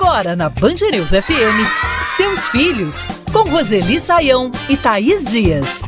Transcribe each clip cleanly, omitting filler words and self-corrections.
Agora na Band News FM, Seus Filhos, com Roseli Saião e Thaís Dias.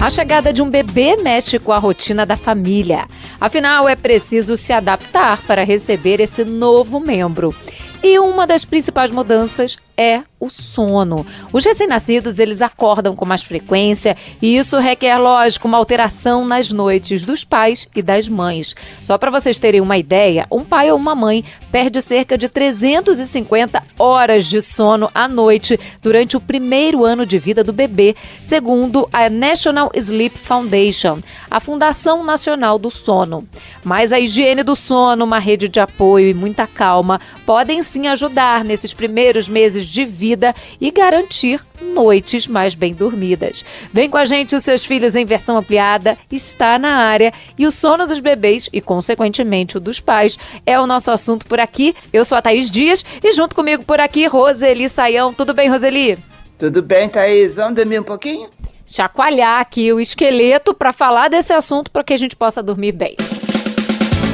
A chegada de um bebê mexe com a rotina da família. Afinal, é preciso se adaptar para receber esse novo membro. E uma das principais mudanças é o sono. Os recém-nascidos, eles acordam com mais frequência e isso requer, lógico, uma alteração nas noites dos pais e das mães. Só para vocês terem uma ideia, um pai ou uma mãe perde cerca de 350 horas de sono à noite durante o primeiro ano de vida do bebê, segundo a National Sleep Foundation, a Fundação Nacional do Sono. Mas a higiene do sono, uma rede de apoio e muita calma podem sim ajudar nesses primeiros meses de vida e garantir noites mais bem dormidas. Vem com a gente, os Seus Filhos em versão ampliada está na área e o sono dos bebês e, consequentemente, o dos pais é o nosso assunto por aqui. Eu sou a Thaís Dias e junto comigo por aqui, Roseli Saião. Tudo bem, Roseli? Tudo bem, Thaís. Vamos dormir um pouquinho? Chacoalhar aqui o esqueleto para falar desse assunto para que a gente possa dormir bem.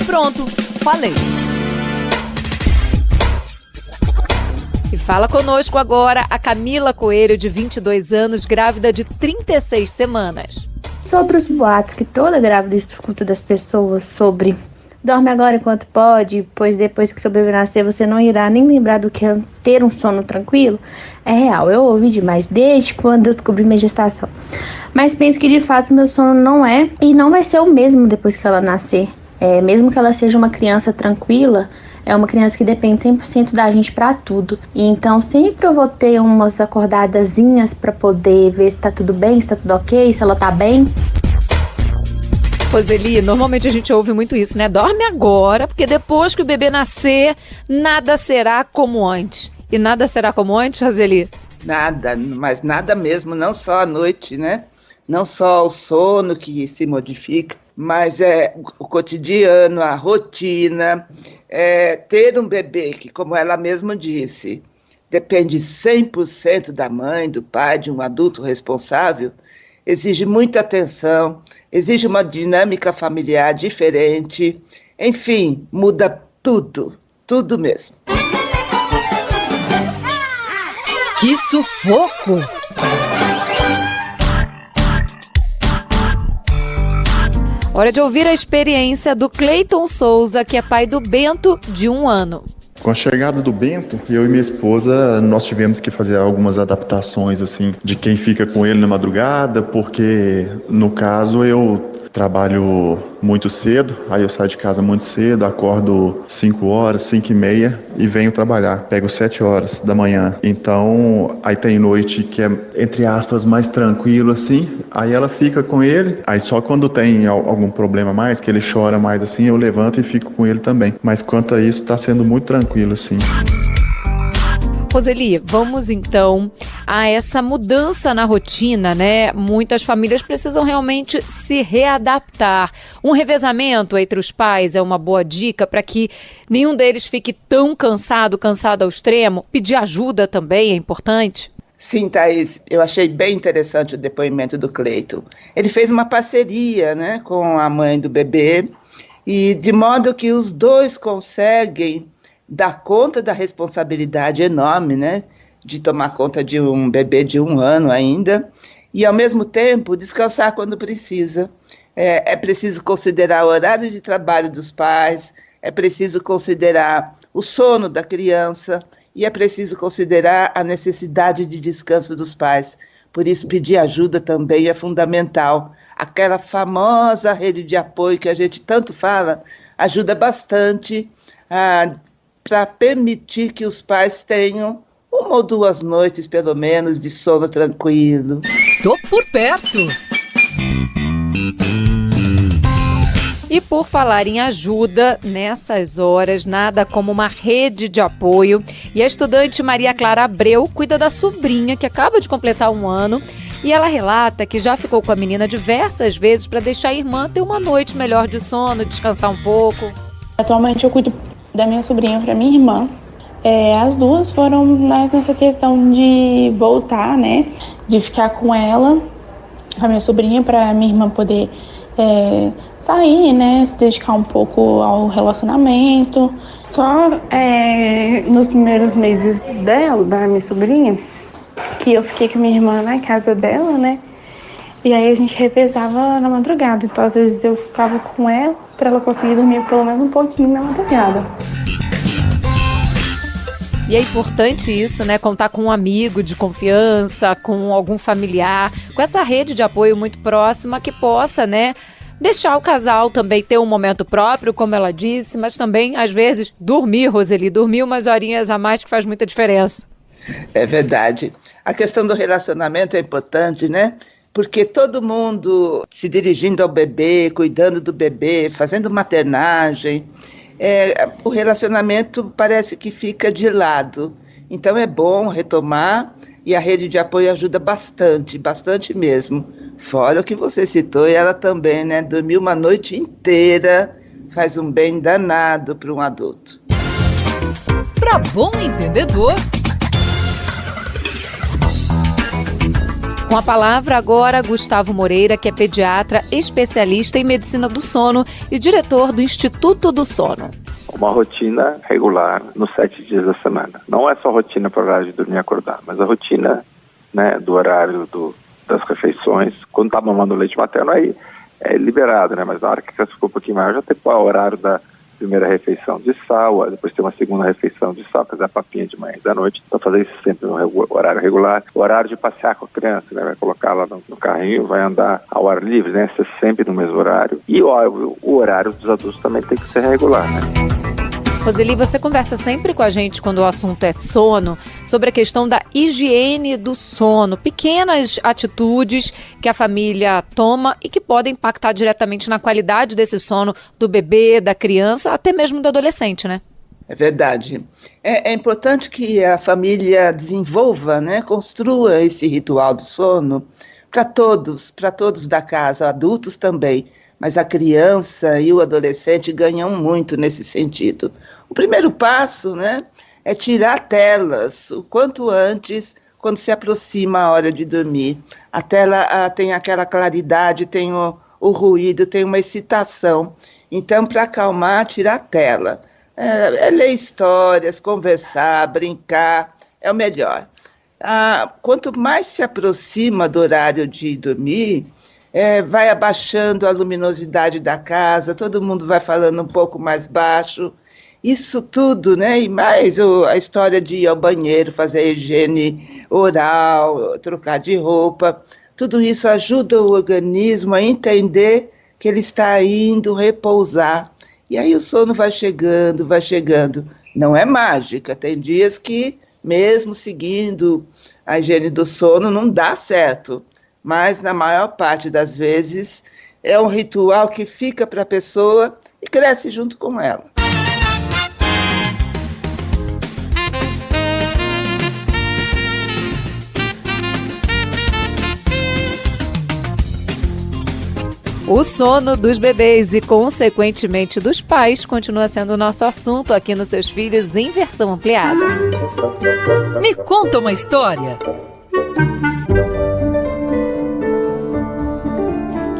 Pronto, falei. E fala conosco agora a Camila Coelho, de 22 anos, grávida de 36 semanas. Sobre os boatos que toda grávida escuta das pessoas sobre dorme agora enquanto pode, pois depois que seu bebê nascer você não irá nem lembrar do que é ter um sono tranquilo, é real. Eu ouvi demais desde quando eu descobri minha gestação. Mas penso que de fato meu sono não é e não vai ser o mesmo depois que ela nascer. Mesmo que ela seja uma criança tranquila, é uma criança que depende 100% da gente pra tudo. E então sempre eu vou ter umas acordadazinhas pra poder ver se tá tudo bem, se tá tudo ok, se ela tá bem. Roseli, normalmente a gente ouve muito isso, né? Dorme agora, porque depois que o bebê nascer, nada será como antes. E nada será como antes, Roseli? Nada, mas nada mesmo, não só a noite, né? Não só o sono que se modifica, mas o cotidiano, a rotina, ter um bebê que, como ela mesma disse, depende 100% da mãe, do pai, de um adulto responsável, exige muita atenção, exige uma dinâmica familiar diferente, enfim, muda tudo, tudo mesmo. Que sufoco! Hora de ouvir a experiência do Cleiton Souza, que é pai do Bento, de 1 ano. Com a chegada do Bento, eu e minha esposa, nós tivemos que fazer algumas adaptações, assim, de quem fica com ele na madrugada, porque, no caso, eu trabalho muito cedo, aí eu saio de casa muito cedo, acordo 5 horas, 5h30 e venho trabalhar, pego 7 horas da manhã. Então, aí tem noite que é, entre aspas, mais tranquilo assim, aí ela fica com ele, aí só quando tem algum problema mais, que ele chora mais assim, eu levanto e fico com ele também. Mas quanto a isso, tá sendo muito tranquilo assim. Roseli, vamos então a essa mudança na rotina, né? Muitas famílias precisam realmente se readaptar. Um revezamento entre os pais é uma boa dica para que nenhum deles fique tão cansado ao extremo. Pedir ajuda também é importante. Sim, Thaís, eu achei bem interessante o depoimento do Cleiton. Ele fez uma parceria, né, com a mãe do bebê, e de modo que os dois conseguem dar conta da responsabilidade enorme, né, de tomar conta de um bebê de 1 ano ainda, e ao mesmo tempo descansar quando precisa. É preciso considerar o horário de trabalho dos pais, é preciso considerar o sono da criança e é preciso considerar a necessidade de descanso dos pais. Por isso, pedir ajuda também é fundamental. Aquela famosa rede de apoio que a gente tanto fala ajuda bastante para permitir que os pais tenham 1 ou 2 noites, pelo menos, de sono tranquilo. Tô por perto! E por falar em ajuda, nessas horas, nada como uma rede de apoio. E a estudante Maria Clara Abreu cuida da sobrinha, que acaba de completar 1 ano. E ela relata que já ficou com a menina diversas vezes para deixar a irmã ter uma noite melhor de sono, descansar um pouco. Atualmente eu cuido da minha sobrinha para minha irmã. As duas foram mais nessa questão de voltar, né? De ficar com ela, com a minha sobrinha, para minha irmã poder sair, né? Se dedicar um pouco ao relacionamento. Só nos primeiros meses dela, da minha sobrinha, que eu fiquei com minha irmã na casa dela, né? E aí a gente revezava na madrugada. Então, às vezes, eu ficava com ela para ela conseguir dormir pelo menos um pouquinho na madrugada. E é importante isso, né? Contar com um amigo de confiança, com algum familiar, com essa rede de apoio muito próxima que possa, né? Deixar o casal também ter um momento próprio, como ela disse, mas também, às vezes, dormir, Roseli, dormir umas horinhas a mais que faz muita diferença. É verdade. A questão do relacionamento é importante, né? Porque todo mundo se dirigindo ao bebê, cuidando do bebê, fazendo maternagem, o relacionamento parece que fica de lado. Então é bom retomar e a rede de apoio ajuda bastante, bastante mesmo. Fora o que você citou, e ela também, né? Dormir uma noite inteira faz um bem danado para um adulto. Para bom entendedor. Com a palavra agora, Gustavo Moreira, que é pediatra, especialista em medicina do sono e diretor do Instituto do Sono. Uma rotina regular nos 7 dias da semana. Não é só rotina para o horário de dormir e acordar, mas a rotina, né, do horário das refeições. Quando está mamando leite materno, aí é liberado, né? Mas na hora que a criança ficou um pouquinho maior, já tem o horário da primeira refeição de sal, depois tem uma segunda refeição de sal, fazer a papinha de manhã e da noite, para fazer isso sempre no horário regular. O horário de passear com a criança, né? Vai colocar lá no carrinho, vai andar ao ar livre, né? Ser sempre no mesmo horário. E o horário dos adultos também tem que ser regular, né? Roseli, você conversa sempre com a gente quando o assunto é sono, sobre a questão da higiene do sono, pequenas atitudes que a família toma e que podem impactar diretamente na qualidade desse sono do bebê, da criança, até mesmo do adolescente, né? É verdade. É importante que a família desenvolva, né, construa esse ritual do sono para todos da casa, adultos também. Mas a criança e o adolescente ganham muito nesse sentido. O primeiro passo, né, é tirar telas o quanto antes, quando se aproxima a hora de dormir. A tela tem aquela claridade, tem o ruído, tem uma excitação. Então, para acalmar, tirar a tela. Ler histórias, conversar, brincar, é o melhor. Quanto mais se aproxima do horário de dormir, vai abaixando a luminosidade da casa, todo mundo vai falando um pouco mais baixo. Isso tudo, né? E mais a história de ir ao banheiro, fazer higiene oral, trocar de roupa, tudo isso ajuda o organismo a entender que ele está indo repousar. E aí o sono vai chegando, vai chegando. Não é mágica, tem dias que, mesmo seguindo a higiene do sono, não dá certo. Mas, na maior parte das vezes, é um ritual que fica para a pessoa e cresce junto com ela. O sono dos bebês e, consequentemente, dos pais continua sendo o nosso assunto aqui nos Seus Filhos em versão ampliada. Me conta uma história.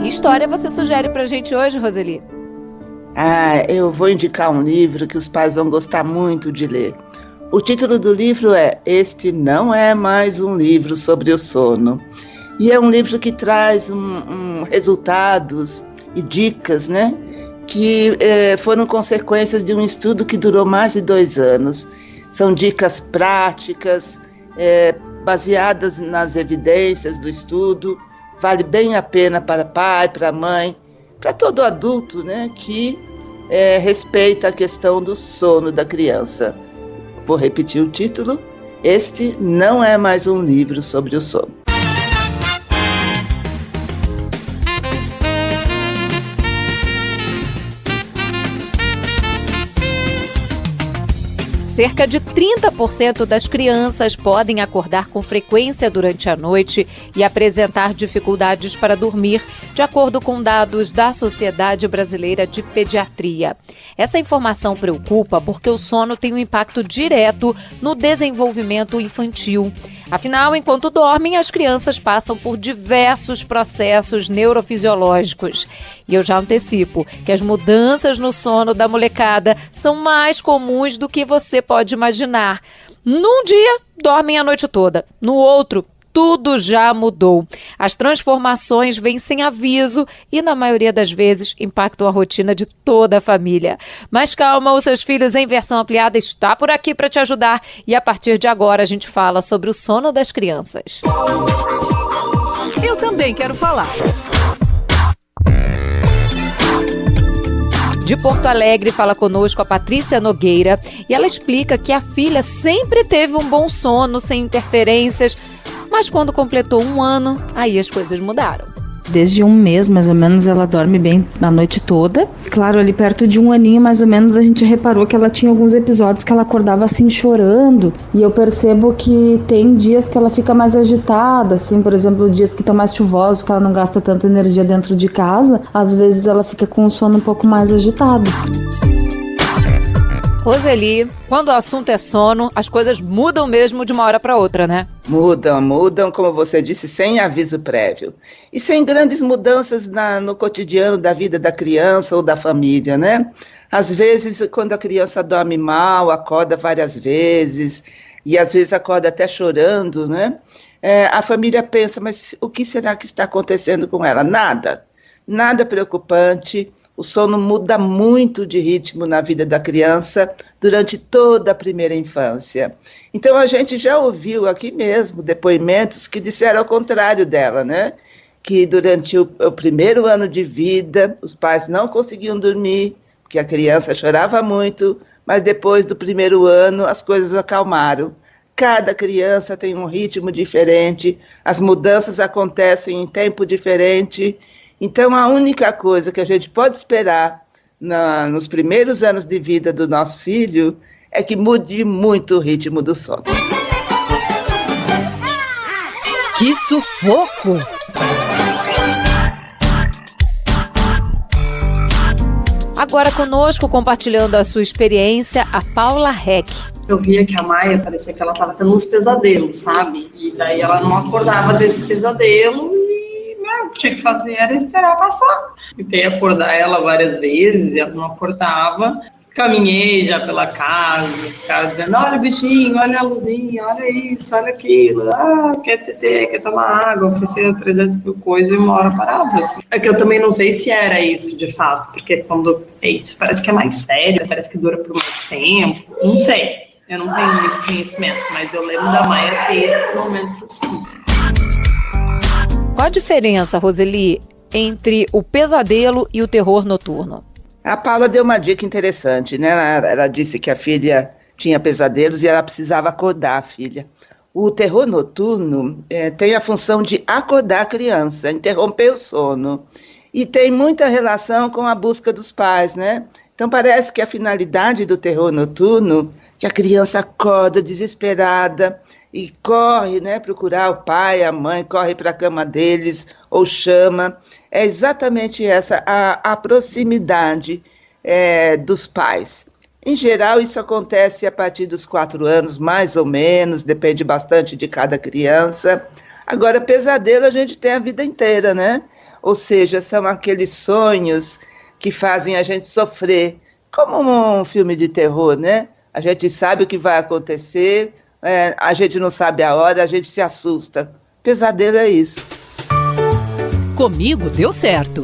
Que história você sugere pra gente hoje, Roseli? Eu vou indicar um livro que os pais vão gostar muito de ler. O título do livro é Este Não É Mais Um Livro Sobre o Sono. E é um livro que traz resultados e dicas, né, que foram consequências de um estudo que durou mais de 2 anos. São dicas práticas, baseadas nas evidências do estudo. Vale bem a pena para pai, para mãe, para todo adulto, né, que respeita a questão do sono da criança. Vou repetir o título. Este não é mais um livro sobre o sono. Cerca de 30% das crianças podem acordar com frequência durante a noite e apresentar dificuldades para dormir, de acordo com dados da Sociedade Brasileira de Pediatria. Essa informação preocupa porque o sono tem um impacto direto no desenvolvimento infantil. Afinal, enquanto dormem, as crianças passam por diversos processos neurofisiológicos. E eu já antecipo que as mudanças no sono da molecada são mais comuns do que você pode imaginar. Num dia, dormem a noite toda. No outro, tudo já mudou. As transformações vêm sem aviso e, na maioria das vezes, impactam a rotina de toda a família. Mas calma, os seus filhos em versão ampliada está por aqui para te ajudar. E a partir de agora a gente fala sobre o sono das crianças. Eu também quero falar. De Porto Alegre, fala conosco a Patrícia Nogueira e ela explica que a filha sempre teve um bom sono, sem interferências, mas quando completou 1 ano, aí as coisas mudaram. Desde 1 mês, mais ou menos, ela dorme bem a noite toda. Claro, ali perto de 1 aninho, mais ou menos, a gente reparou que ela tinha alguns episódios que ela acordava assim chorando. E eu percebo que tem dias que ela fica mais agitada, assim, por exemplo, dias que estão mais chuvosos, que ela não gasta tanta energia dentro de casa. Às vezes ela fica com o sono um pouco mais agitado. Roseli, quando o assunto é sono, as coisas mudam mesmo de uma hora para outra, né? Mudam, como você disse, sem aviso prévio. E sem grandes mudanças no cotidiano da vida da criança ou da família, né? Às vezes, quando a criança dorme mal, acorda várias vezes, e às vezes acorda até chorando, né? A família pensa, mas o que será que está acontecendo com ela? Nada preocupante. O sono muda muito de ritmo na vida da criança durante toda a primeira infância. Então, a gente já ouviu aqui mesmo depoimentos que disseram ao contrário dela, né? Que durante o primeiro ano de vida, os pais não conseguiam dormir, porque a criança chorava muito, mas depois do primeiro ano, as coisas acalmaram. Cada criança tem um ritmo diferente, as mudanças acontecem em tempo diferente. Então, a única coisa que a gente pode esperar nos primeiros anos de vida do nosso filho é que mude muito o ritmo do sono. Que sufoco! Agora conosco, compartilhando a sua experiência, a Paula Heck. Eu via que a Maia parecia que ela estava tendo uns pesadelos, sabe? E daí ela não acordava desse pesadelo e o que tinha que fazer era esperar passar. Tentei acordar ela várias vezes e ela não acordava. Caminhei já pela casa, ficava dizendo, olha o bichinho, olha a luzinha, olha isso, olha aquilo, quer tetê, quer tomar água, oferecer 300 mil coisas e uma hora parada. Assim. É que eu também não sei se era isso de fato, porque quando é isso, parece que é mais sério, parece que dura por mais tempo, não sei, eu não tenho muito conhecimento, mas eu lembro da Maia ter esses momentos assim. Qual a diferença, Roseli, entre o pesadelo e o terror noturno? A Paula deu uma dica interessante, né? Ela disse que a filha tinha pesadelos e ela precisava acordar a filha. O terror noturno tem a função de acordar a criança, interromper o sono. E tem muita relação com a busca dos pais, né? Então parece que a finalidade do terror noturno, que a criança acorda desesperada e corre, né, procurar o pai, a mãe, corre para a cama deles ou chama, é exatamente essa, a proximidade dos pais. Em geral, isso acontece a partir dos 4 anos, mais ou menos, depende bastante de cada criança. Agora, pesadelo a gente tem a vida inteira, né? Ou seja, são aqueles sonhos que fazem a gente sofrer, como um filme de terror, né? A gente sabe o que vai acontecer, a gente não sabe a hora, a gente se assusta. Pesadelo é isso. Comigo deu certo.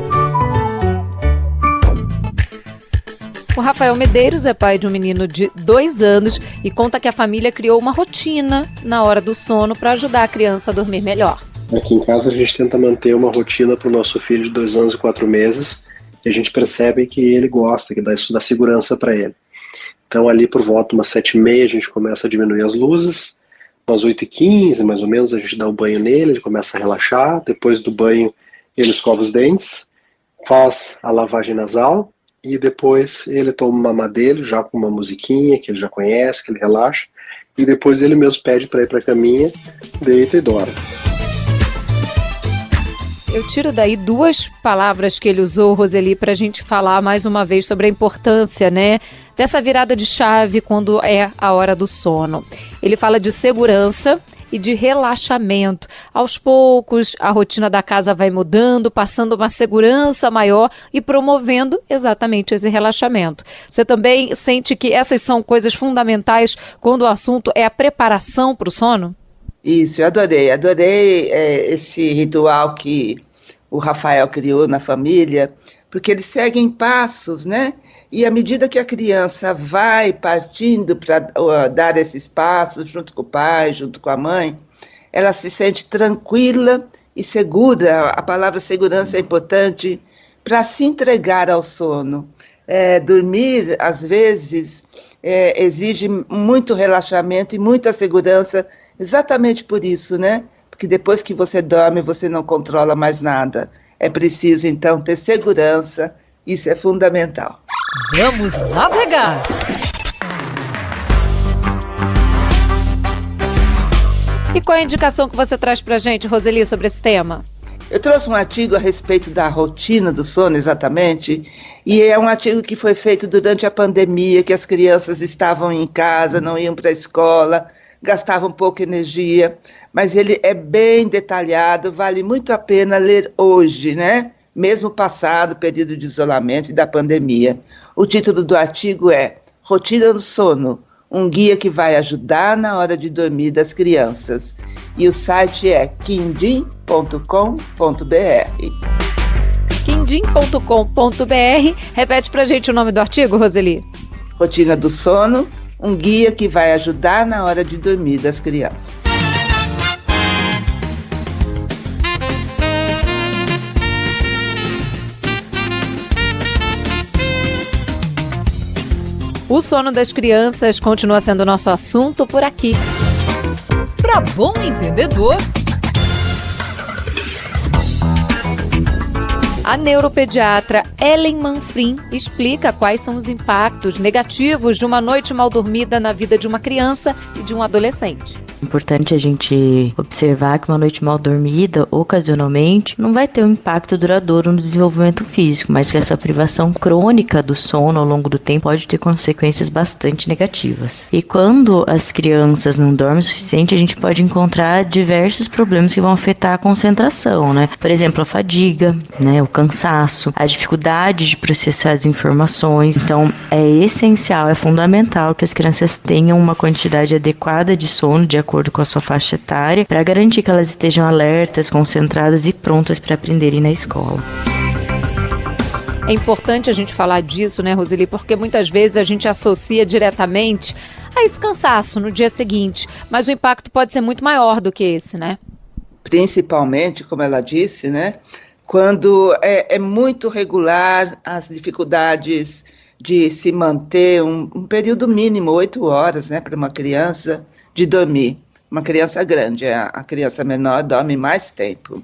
O Rafael Medeiros é pai de um menino de 2 anos e conta que a família criou uma rotina na hora do sono para ajudar a criança a dormir melhor. Aqui em casa a gente tenta manter uma rotina para o nosso filho de 2 anos e 4 meses e a gente percebe que ele gosta, que isso dá segurança para ele. Então ali por volta umas 7h30 a gente começa a diminuir as luzes, umas 8h15 mais ou menos a gente dá o banho nele, ele começa a relaxar, depois do banho ele escova os dentes, faz a lavagem nasal e depois ele toma uma mamadeira já com uma musiquinha que ele já conhece, que ele relaxa, e depois ele mesmo pede para ir para a caminha, deita e dorme. Eu tiro daí 2 palavras que ele usou, Roseli, para a gente falar mais uma vez sobre a importância, né, dessa virada de chave quando é a hora do sono. Ele fala de segurança e de relaxamento. Aos poucos, a rotina da casa vai mudando, passando uma segurança maior e promovendo exatamente esse relaxamento. Você também sente que essas são coisas fundamentais quando o assunto é a preparação para o sono? Isso, eu adorei esse ritual que o Rafael criou na família, porque eles seguem passos, né? E à medida que a criança vai partindo para dar esses passos, junto com o pai, junto com a mãe, ela se sente tranquila e segura. A palavra segurança é importante para se entregar ao sono. Dormir, às vezes, exige muito relaxamento e muita segurança, exatamente por isso, né? Porque depois que você dorme, você não controla mais nada. É preciso, então, ter segurança. Isso é fundamental. Vamos navegar! E qual é a indicação que você traz pra gente, Roseli, sobre esse tema? Eu trouxe um artigo a respeito da rotina do sono, exatamente, e é um artigo que foi feito durante a pandemia, que as crianças estavam em casa, não iam para a escola, gastavam pouca energia, mas ele é bem detalhado, vale muito a pena ler hoje, né? Mesmo passado o período de isolamento e da pandemia. O título do artigo é Rotina do Sono, um guia que vai ajudar na hora de dormir das crianças. E o site é quindim.com.br. quindim.com.br. Repete pra gente o nome do artigo, Roseli. Rotina do Sono, um guia que vai ajudar na hora de dormir das crianças. O sono das crianças continua sendo nosso assunto por aqui. Para bom entendedor, a neuropediatra Ellen Manfrim explica quais são os impactos negativos de uma noite mal dormida na vida de uma criança e de um adolescente. É importante a gente observar que uma noite mal dormida, ocasionalmente, não vai ter um impacto duradouro no desenvolvimento físico, mas que essa privação crônica do sono ao longo do tempo pode ter consequências bastante negativas. E quando as crianças não dormem o suficiente, a gente pode encontrar diversos problemas que vão afetar a concentração, né? Por exemplo, a fadiga, né? O cansaço, a dificuldade de processar as informações. Então, é essencial, é fundamental que as crianças tenham uma quantidade adequada de sono, de acordo com a sua faixa etária, para garantir que elas estejam alertas, concentradas e prontas para aprenderem na escola. É importante a gente falar disso, né, Roseli? Porque muitas vezes a gente associa diretamente a esse cansaço no dia seguinte, mas o impacto pode ser muito maior do que esse, né? Principalmente, como ela disse, né, quando é muito regular as dificuldades de se manter um período mínimo, 8 horas, né, para uma criança de dormir. Uma criança grande, a criança menor dorme mais tempo.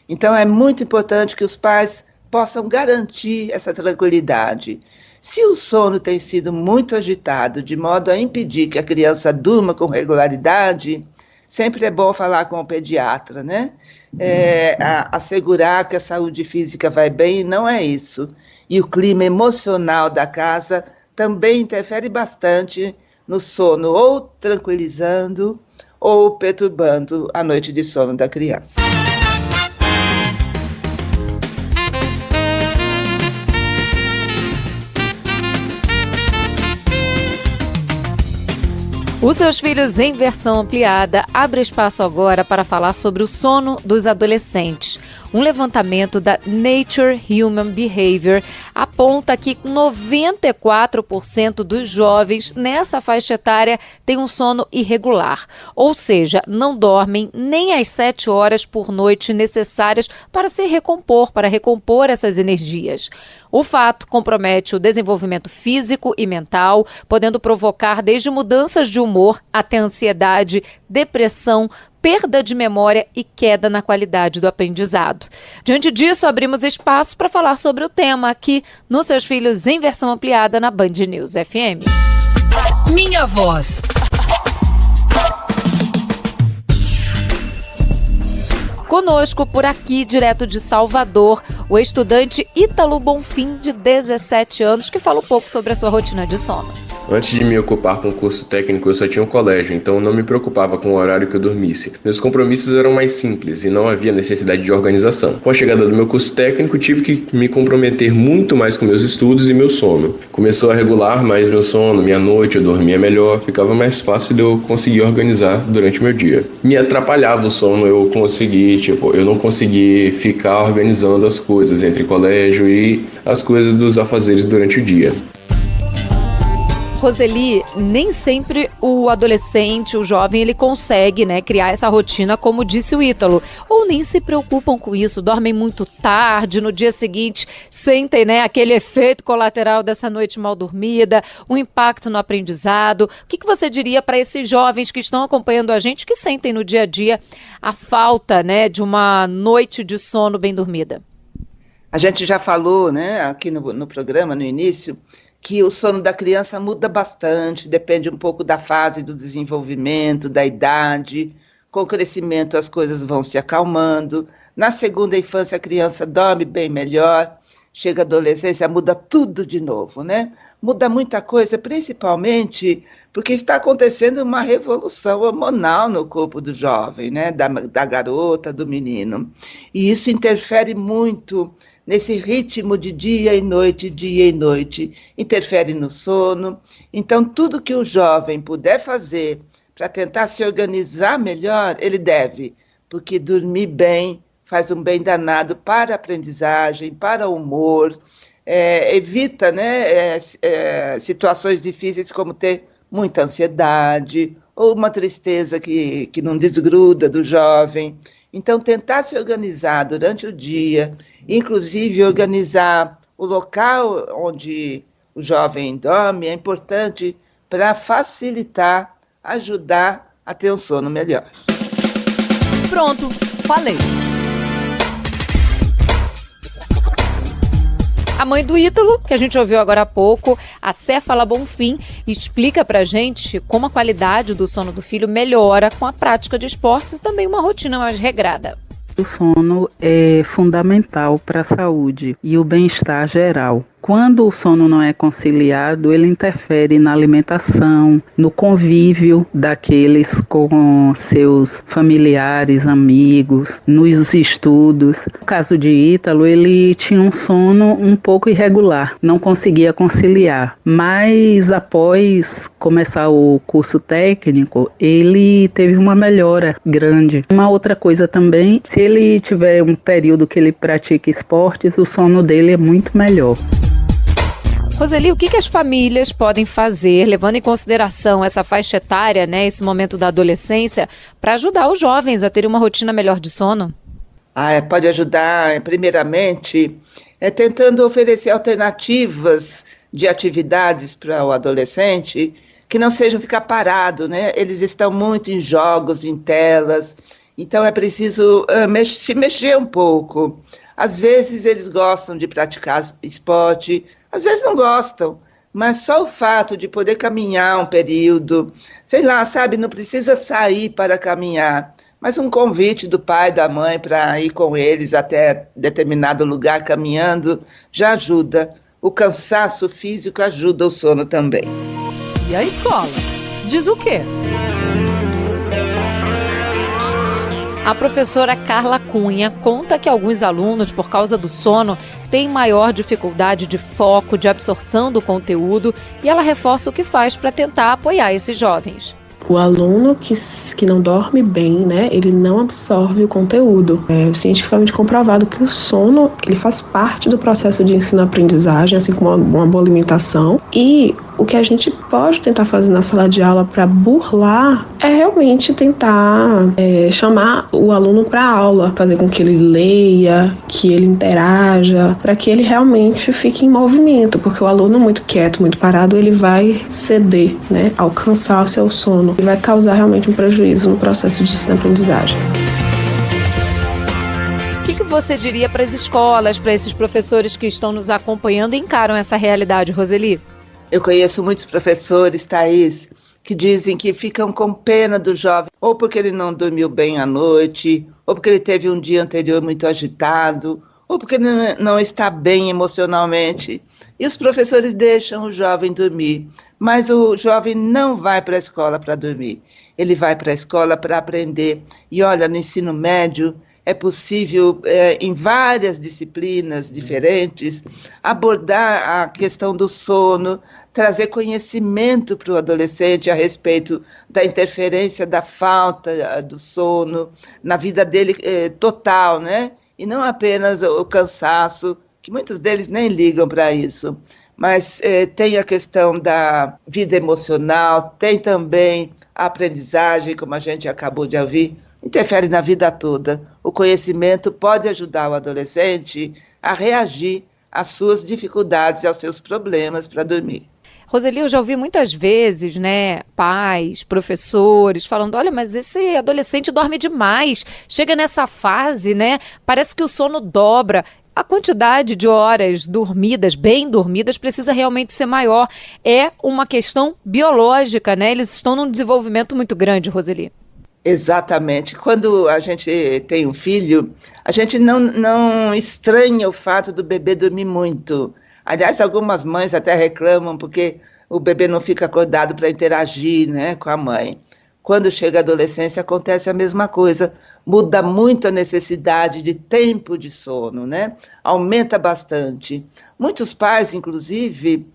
Então é muito importante que os pais possam garantir essa tranquilidade. Se o sono tem sido muito agitado, de modo a impedir que a criança durma com regularidade, sempre é bom falar com o pediatra, né? Assegurar que a saúde física vai bem, não é isso. E o clima emocional da casa também interfere bastante no sono, ou tranquilizando ou perturbando a noite de sono da criança. Os Seus Filhos em versão ampliada abre espaço agora para falar sobre o sono dos adolescentes. Um levantamento da Nature Human Behavior aponta que 94% dos jovens nessa faixa etária têm um sono irregular, ou seja, não dormem nem as 7 horas por noite necessárias para se recompor, para recompor essas energias. O fato compromete o desenvolvimento físico e mental, podendo provocar desde mudanças de humor até ansiedade, depressão, perda de memória e queda na qualidade do aprendizado. Diante disso, abrimos espaço para falar sobre o tema aqui no Seus Filhos em versão ampliada na Band News FM. Minha voz. Conosco por aqui, direto de Salvador, o estudante Ítalo Bonfim, de 17 anos, que fala um pouco sobre a sua rotina de sono. Antes de me ocupar com o curso técnico, eu só tinha um colégio, então não me preocupava com o horário que eu dormisse. Meus compromissos eram mais simples e não havia necessidade de organização. Com a chegada do meu curso técnico, tive que me comprometer muito mais com meus estudos e meu sono. Começou a regular mais meu sono, minha noite, eu dormia melhor, ficava mais fácil de eu conseguir organizar durante meu dia. Me atrapalhava o sono, eu não consegui ficar organizando as coisas entre colégio e as coisas dos afazeres durante o dia. Roseli, nem sempre o adolescente, o jovem, ele consegue, criar essa rotina, como disse o Ítalo. Ou nem se preocupam com isso, dormem muito tarde, no dia seguinte sentem aquele efeito colateral dessa noite mal dormida, um impacto no aprendizado. O que você diria para esses jovens que estão acompanhando a gente, que sentem no dia a dia a falta de uma noite de sono bem dormida? A gente já falou aqui no programa, no início, que o sono da criança muda bastante, depende um pouco da fase do desenvolvimento, da idade. Com o crescimento as coisas vão se acalmando. Na segunda infância a criança dorme bem melhor, chega a adolescência, muda tudo de novo, Muda muita coisa, principalmente porque está acontecendo uma revolução hormonal no corpo do jovem, da garota, do menino. E isso interfere muito nesse ritmo de dia e noite, interfere no sono. Então, tudo que o jovem puder fazer para tentar se organizar melhor, ele deve, porque dormir bem faz um bem danado para a aprendizagem, para o humor, evita situações difíceis como ter muita ansiedade ou uma tristeza que não desgruda do jovem. Então, tentar se organizar durante o dia, inclusive organizar o local onde o jovem dorme, é importante para facilitar, ajudar a ter um sono melhor. Pronto, falei. A mãe do Ítalo, que a gente ouviu agora há pouco, a Céfala Bonfim, explica pra gente como a qualidade do sono do filho melhora com a prática de esportes e também uma rotina mais regrada. O sono é fundamental para a saúde e o bem-estar geral. Quando o sono não é conciliado, ele interfere na alimentação, no convívio daqueles com seus familiares, amigos, nos estudos. No caso de Ítalo, ele tinha um sono um pouco irregular, não conseguia conciliar. Mas após começar o curso técnico, ele teve uma melhora grande. Uma outra coisa também, se ele tiver um período que ele pratica esportes, o sono dele é muito melhor. Roseli, o que as famílias podem fazer, levando em consideração essa faixa etária, esse momento da adolescência, para ajudar os jovens a terem uma rotina melhor de sono? Pode ajudar, primeiramente, tentando oferecer alternativas de atividades para o adolescente que não sejam ficar parado, Eles estão muito em jogos, em telas, então é preciso se mexer um pouco. Às vezes eles gostam de praticar esporte, às vezes não gostam, mas só o fato de poder caminhar um período, não precisa sair para caminhar, mas um convite do pai, da mãe para ir com eles até determinado lugar caminhando já ajuda. O cansaço físico ajuda o sono também. E a escola? Diz o quê? A professora Carla Cunha conta que alguns alunos, por causa do sono, têm maior dificuldade de foco, de absorção do conteúdo, e ela reforça o que faz para tentar apoiar esses jovens. O aluno que não dorme bem, ele não absorve o conteúdo. É cientificamente comprovado que o sono ele faz parte do processo de ensino-aprendizagem, assim como uma boa alimentação. E O que a gente pode tentar fazer na sala de aula para burlar é realmente tentar chamar o aluno para a aula, fazer com que ele leia, que ele interaja, para que ele realmente fique em movimento, porque o aluno muito quieto, muito parado, ele vai ceder, né, ao cansar o seu sono e vai causar realmente um prejuízo no processo de ensino-aprendizagem. O que você diria para as escolas, para esses professores que estão nos acompanhando e encaram essa realidade, Roseli? Eu conheço muitos professores, Thaís, que dizem que ficam com pena do jovem, ou porque ele não dormiu bem à noite, ou porque ele teve um dia anterior muito agitado, ou porque ele não está bem emocionalmente. E os professores deixam o jovem dormir, mas o jovem não vai para a escola para dormir. Ele vai para a escola para aprender. E olha, no ensino médio, é possível, em várias disciplinas diferentes, abordar a questão do sono, trazer conhecimento para o adolescente a respeito da interferência da falta do sono na vida dele total, né? E não apenas o cansaço, que muitos deles nem ligam para isso. Mas tem a questão da vida emocional, tem também a aprendizagem, como a gente acabou de ouvir, interfere na vida toda. O conhecimento pode ajudar o adolescente a reagir às suas dificuldades e aos seus problemas para dormir. Roseli, eu já ouvi muitas vezes, né, pais, professores, falando, olha, mas esse adolescente dorme demais, chega nessa fase, né, parece que o sono dobra. A quantidade de horas dormidas, bem dormidas, precisa realmente ser maior. É uma questão biológica, né, eles estão num desenvolvimento muito grande, Roseli. Exatamente. Quando a gente tem um filho, a gente não estranha o fato do bebê dormir muito. Aliás, algumas mães até reclamam porque o bebê não fica acordado para interagir, né, com a mãe. Quando chega a adolescência, acontece a mesma coisa. Muda muito a necessidade de tempo de sono, né? Aumenta bastante. Muitos pais, inclusive,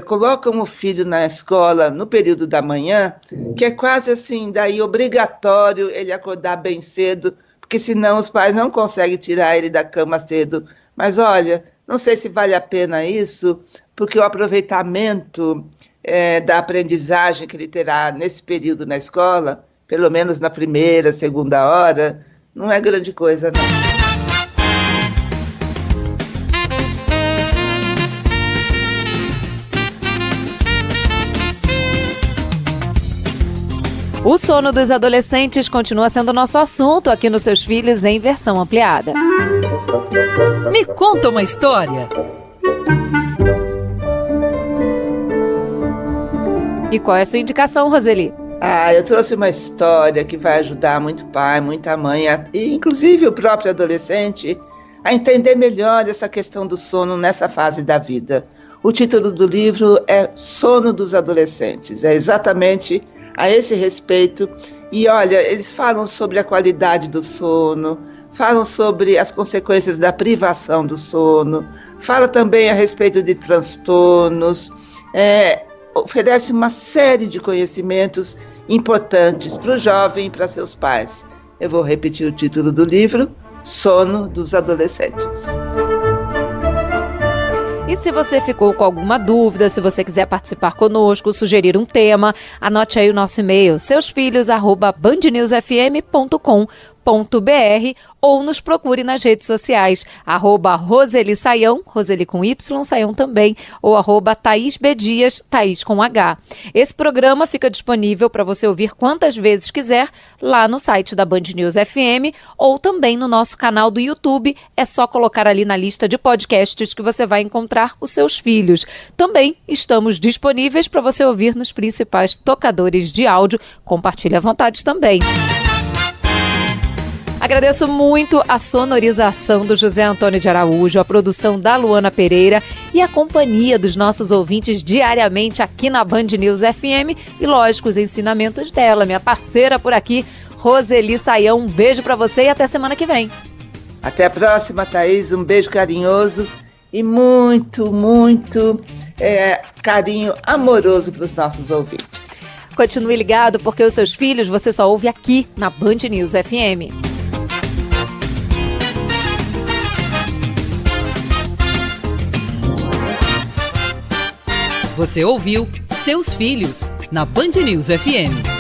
colocam o filho na escola no período da manhã, que é quase assim, daí obrigatório ele acordar bem cedo, porque senão os pais não conseguem tirar ele da cama cedo. Mas olha, não sei se vale a pena isso, porque o aproveitamento da aprendizagem que ele terá nesse período na escola, pelo menos na primeira, segunda hora, não é grande coisa, não. O sono dos adolescentes continua sendo nosso assunto aqui nos Seus Filhos em versão ampliada. Me conta uma história. E qual é a sua indicação, Roseli? Eu trouxe uma história que vai ajudar muito pai, muita mãe, e inclusive o próprio adolescente, a entender melhor essa questão do sono nessa fase da vida. O título do livro é Sono dos Adolescentes, é exatamente a esse respeito. E olha, eles falam sobre a qualidade do sono, falam sobre as consequências da privação do sono, falam também a respeito de transtornos, oferece uma série de conhecimentos importantes para o jovem e para seus pais. Eu vou repetir o título do livro, Sono dos Adolescentes. E se você ficou com alguma dúvida, se você quiser participar conosco, sugerir um tema, anote aí o nosso e-mail, seusfilhos@bandnewsfm.com.br ou nos procure nas redes sociais, @Roseli Saião, Roseli com Y, Saião também, ou @Thaís B. Dias, Thaís com H. Esse programa fica disponível para você ouvir quantas vezes quiser lá no site da Band News FM ou também no nosso canal do YouTube. É só colocar ali na lista de podcasts que você vai encontrar os Seus Filhos. Também estamos disponíveis para você ouvir nos principais tocadores de áudio. Compartilhe à vontade também. Agradeço muito a sonorização do José Antônio de Araújo, a produção da Luana Pereira e a companhia dos nossos ouvintes diariamente aqui na Band News FM e, lógico, os ensinamentos dela, minha parceira por aqui, Roseli Saião. Um beijo para você e até semana que vem. Até a próxima, Thaís. Um beijo carinhoso e muito, muito carinho amoroso para os nossos ouvintes. Continue ligado porque os Seus Filhos você só ouve aqui na Band News FM. Você ouviu Seus Filhos, na Band News FM.